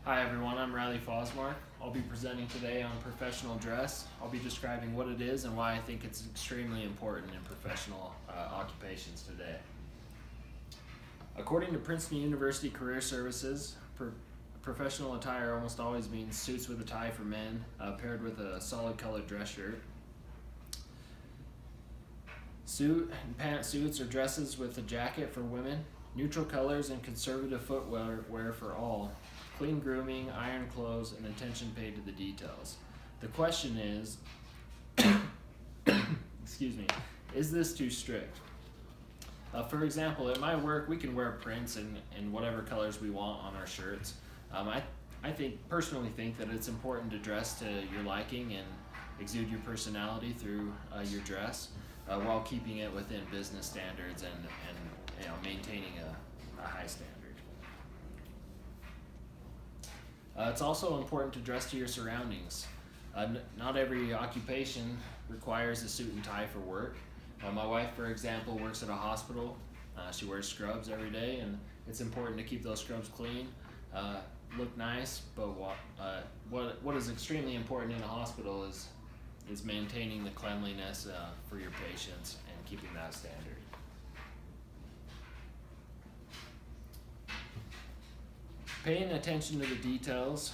Hi everyone, I'm Riley Fosmark. I'll be presenting today on professional dress. I'll be describing what it is and why I think it's extremely important in professional occupations today. According to Princeton University Career Services, professional attire almost always means suits with a tie for men, paired with a solid colored dress shirt. Suit and pantsuits or dresses with a jacket for women, neutral colors and conservative footwear for all. Clean grooming, iron clothes, and attention paid to the details. The question is, excuse me, is this too strict? For example, at my work, we can wear prints in whatever colors we want on our shirts. I personally think that it's important to dress to your liking and exude your personality through your dress, while keeping it within business standards and maintaining a high standard. It's also important to dress to your surroundings. Not every occupation requires a suit and tie for work. My wife, for example, works at a hospital. She wears scrubs every day, and it's important to keep those scrubs clean, look nice, but what is extremely important in a hospital is maintaining the cleanliness for your patients and keeping that standard. Paying attention to the details.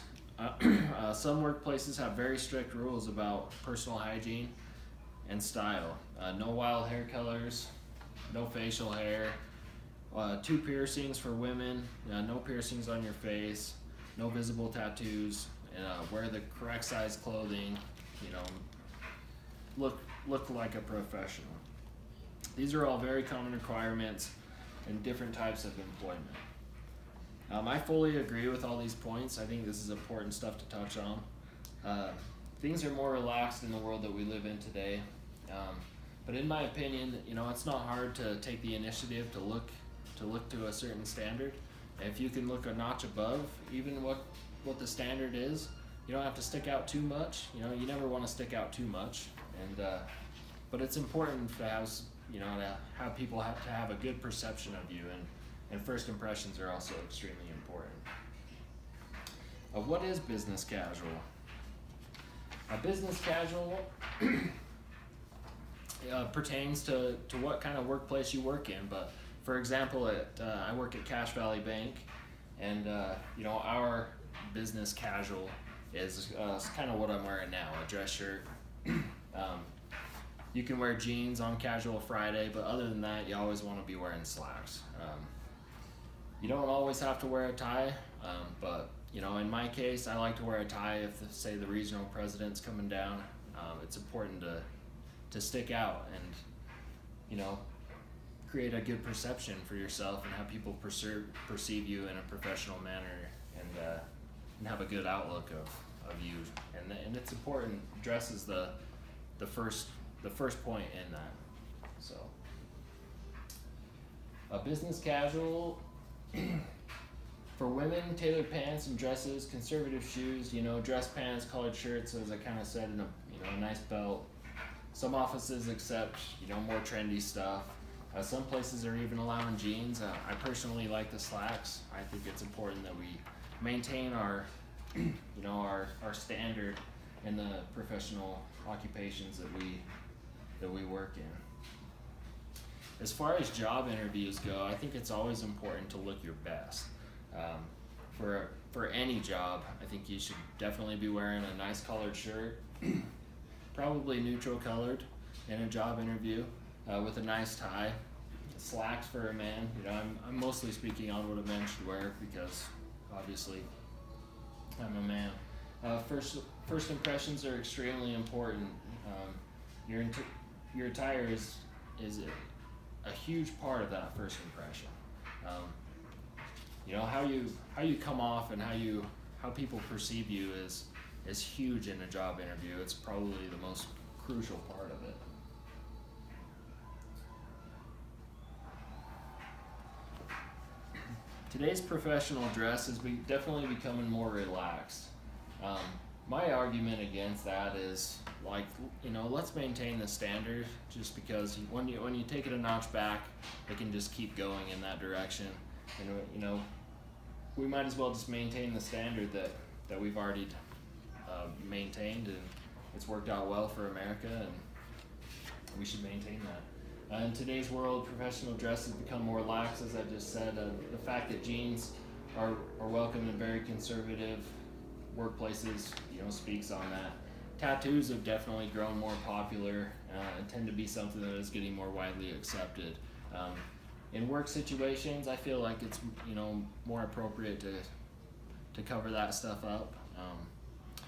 Some workplaces have very strict rules about personal hygiene and style. No wild hair colors, no facial hair, 2 piercings for women, no piercings on your face, no visible tattoos, wear the correct size clothing, look like a professional. These are all very common requirements in different types of employment. I fully agree with all these points. I think this is important stuff to touch on. Things are more relaxed in the world that we live in today. But in my opinion, it's not hard to take the initiative to look to a certain standard. If you can look a notch above even what the standard is, you don't have to stick out too much. You never want to stick out too much. But it's important to have people have to have a good perception of you, and first impressions are also extremely important. What is business casual? Business casual pertains to what kind of workplace you work in. But for example, I work at Cache Valley Bank, and our business casual is kind of what I'm wearing now, a dress shirt. You can wear jeans on Casual Friday, but other than that, you always want to be wearing slacks. You don't always have to wear a tie, but in my case, I like to wear a tie if, say, the regional president's coming down. It's important to stick out and create a good perception for yourself and have people perceive you in a professional manner and have a good outlook of you. And it's important. Dress is the first point in that. So, a business casual. For women, tailored pants and dresses, conservative shoes, dress pants, collared shirts, as I kind of said, and a nice belt. Some offices accept, more trendy stuff. Some places are even allowing jeans. I personally like the slacks. I think it's important that we maintain our standard in the professional occupations that we work in. As far as job interviews go, I think it's always important to look your best. For any job, I think you should definitely be wearing a nice collared shirt, probably neutral colored, in a job interview, with a nice tie. Slacks for a man. I'm mostly speaking on what a man should wear because obviously I'm a man. First impressions are extremely important. Your attire is a huge part of that first impression. How you come off and how people perceive you is huge in a job interview. It's probably the most crucial part of it. Today's professional dress is definitely becoming more relaxed. My argument against that is let's maintain the standard, just because when you take it a notch back, it can just keep going in that direction. we might as well just maintain the standard that we've already maintained, and it's worked out well for America, and we should maintain that. In today's world, professional dress has become more lax, as I just said. The fact that jeans are welcome in very conservative workplaces, speaks on that. Tattoos have definitely grown more popular and tend to be something that is getting more widely accepted. In work situations, I feel like it's more appropriate to cover that stuff up.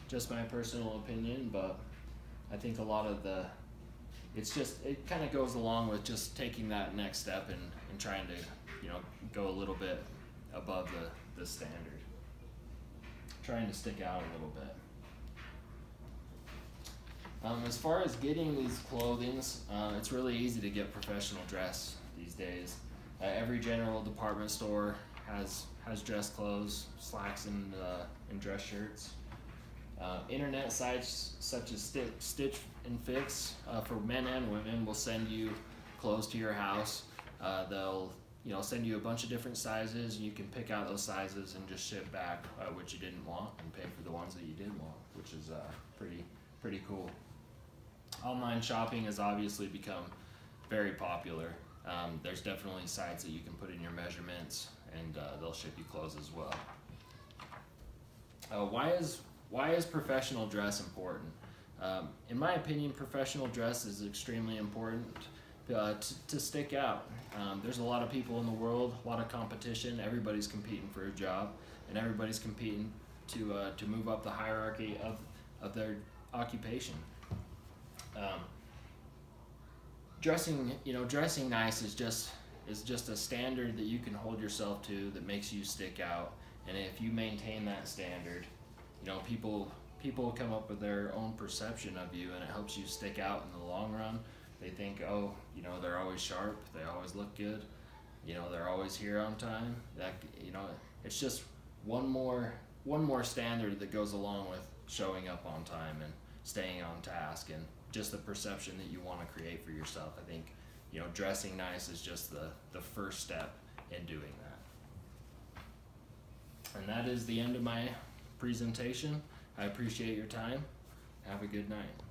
Just my personal opinion, but I think a lot of it kind of goes along with just taking that next step and trying to go a little bit above the standard, trying to stick out a little bit. As far as getting these clothings, it's really easy to get professional dress these days. Every general department store has dress clothes, slacks, and dress shirts. Internet sites such as Stitch and Fix for men and women will send you clothes to your house. They'll send you a bunch of different sizes, and you can pick out those sizes and just ship back what you didn't want and pay for the ones that you did want, which is pretty cool. Online shopping has obviously become very popular. There's definitely sites that you can put in your measurements, and they'll ship you clothes as well. Why is professional dress important? In my opinion, professional dress is extremely important to stick out. There's a lot of people in the world, a lot of competition. Everybody's competing for a job, and everybody's competing to move up the hierarchy of their occupation. Dressing nice is just a standard that you can hold yourself to that makes you stick out. And if you maintain that standard, people come up with their own perception of you, and it helps you stick out in the long run. They think, they're always sharp, they always look good, they're always here on time. It's just one more standard that goes along with showing up on time and staying on task, and just the perception that you want to create for yourself. I think, dressing nice is just the first step in doing that. And that is the end of my presentation. I appreciate your time. Have a good night.